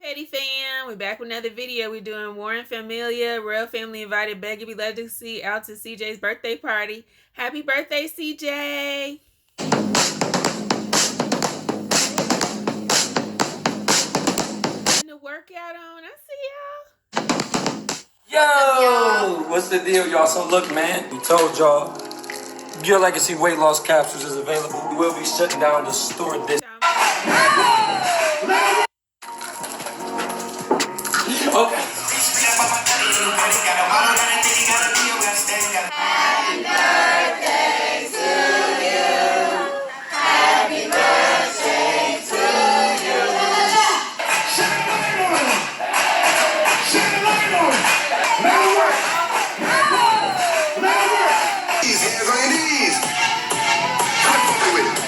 Hey fam, we're back with another video. We're doing Warren Familia, Royal Family invited Becky Legacy out to CJ's birthday party. Happy birthday, CJ! And the workout on, I see y'all. Yo! What's the deal, y'all? So look, man, we told y'all your legacy weight loss capsules is available. We will be shutting down the store this. Okay. Happy birthday to you. Happy birthday to you. Shine a light on him. Shine a light on him. Let it work. Let it work. These hands on your knees. Come on with it.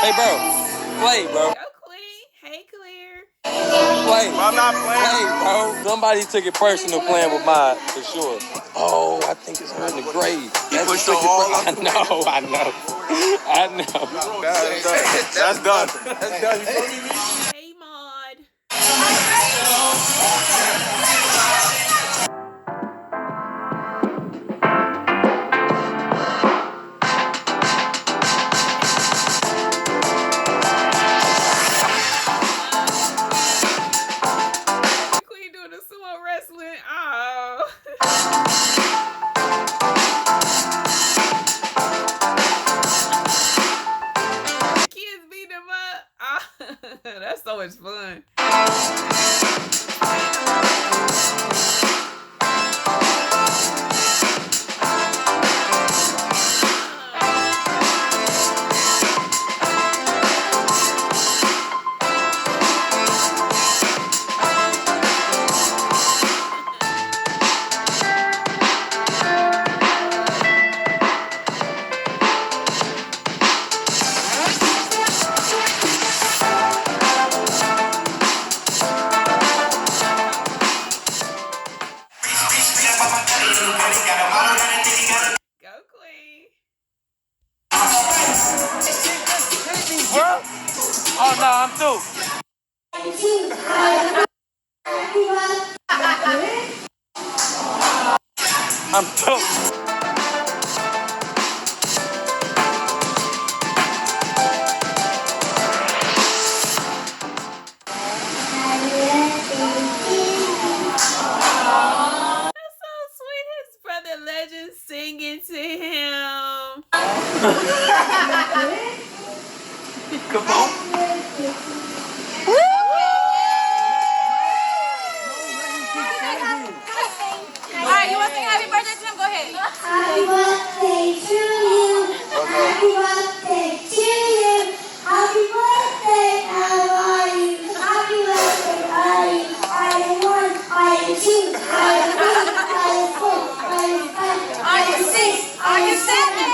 Hey, bro. Play, bro. Go Queen. Hey Clare. Play. I'm not playing. Play, bro. Somebody took it personal playing with mine, for sure. Oh, I think it's her in the grave. That's I know. I know. That's done. That's done. Hey Maud. Queen doing the sumo wrestling. Oh. Kids beat them up. Oh, that's so much fun. Go Queen. Oh, no, I'm through. I'm through. That's so sweet. His brother Legend singing to him. Come on. Alright, you want to sing happy birthday to him? Go ahead. Happy birthday to you. Happy birthday to you. Happy birthday, are you? Happy birthday, are you? Are you one? Are you two? Are you three? Are you four? Are you five? Are you six? Are you seven?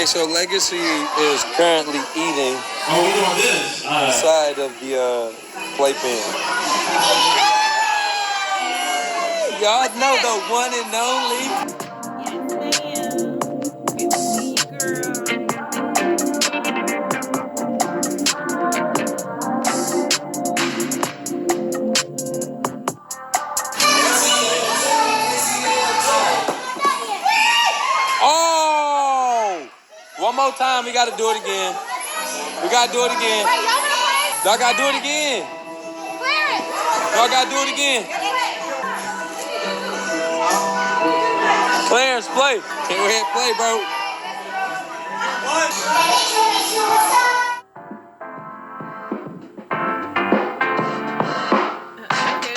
Okay, so Legacy is currently eating inside of the playpen. Y'all know the one and only. Yes, ma'am. Good to see you, girl. Oh! One more time, we gotta do it again. We gotta do it again. Y'all gotta do it again. Y'all gotta do it again. Clarence, play. Go ahead, play, bro. Okay, okay.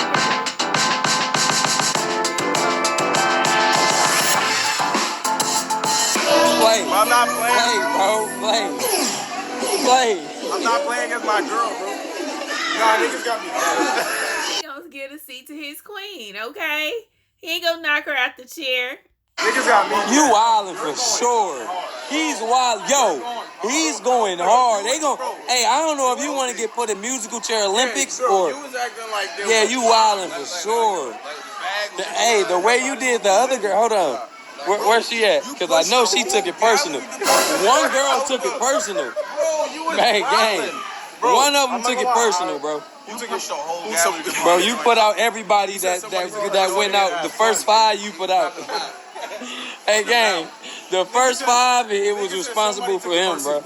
Play. I'm not playing. Play, bro. Play. Play. I'm not playing against my girl, bro. Nah, niggas got me. He gonna get a seat to his queen, okay? He ain't gonna knock her out the chair. Niggas got me. You wildin' for sure. He's wild. Yo, he's going hard. They gon' Hey, I don't know if you want to get put in musical chair Olympics or. You was acting like they Yeah, you wildin' for sure. Hey, the way you did the other girl. Hold on. Where's she at? Because I know she took it personal. One girl took it personal. Man, gang. One of them took it personal, bro. You took your whole Bro, you put out everybody that went out. The first 5 you put out. Hey, gang. The first 5, it was responsible for him, bro.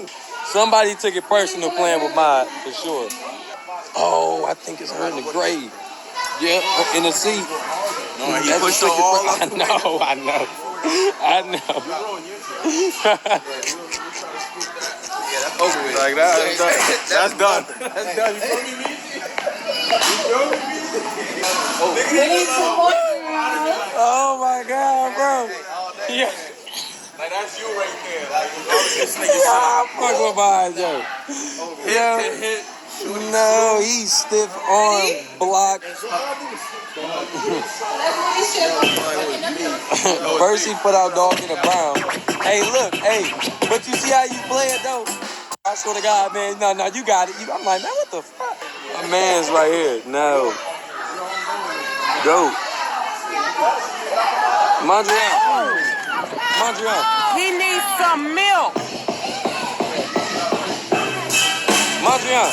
Somebody took it personal playing with mine, for sure. Oh, I think it's her in the grave. Yeah, in the seat. No, he pushed her all up. I know. Like that's done. That's done. You feel me? Oh my God, bro. Yeah. Like that's you right there. Like this I'm fucking with behind Joe. Yeah. No, he's stiff arm block. First he put out dog in the brown. Hey, look, hey, but you see how you play it though? I swear to God, man, no, you got it. I'm like, man, what the fuck? My man's right here. No. Go. Mondrian. He needs some milk. Mondrian.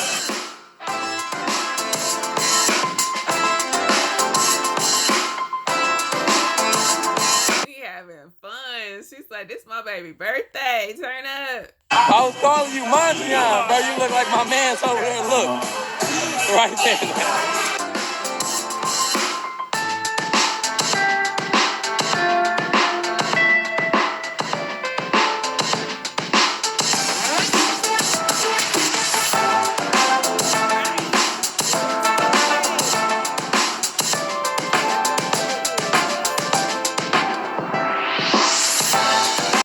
We having fun. She's like, this my baby birthday. Turn up. I was calling you Mondrian, bro. You look like my man's over there. Look. Right there.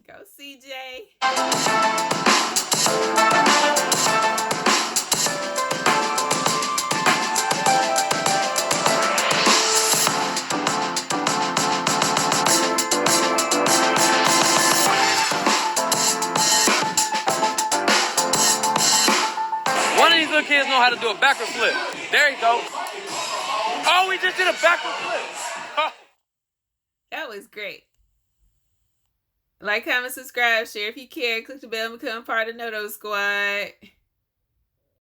Go, CJ. One of these little kids know how to do a backward flip. There you go. Oh, we just did a backward flip. Huh. That was great. Like, comment, subscribe, share if you care. Click the bell and become part of the Noto Squad.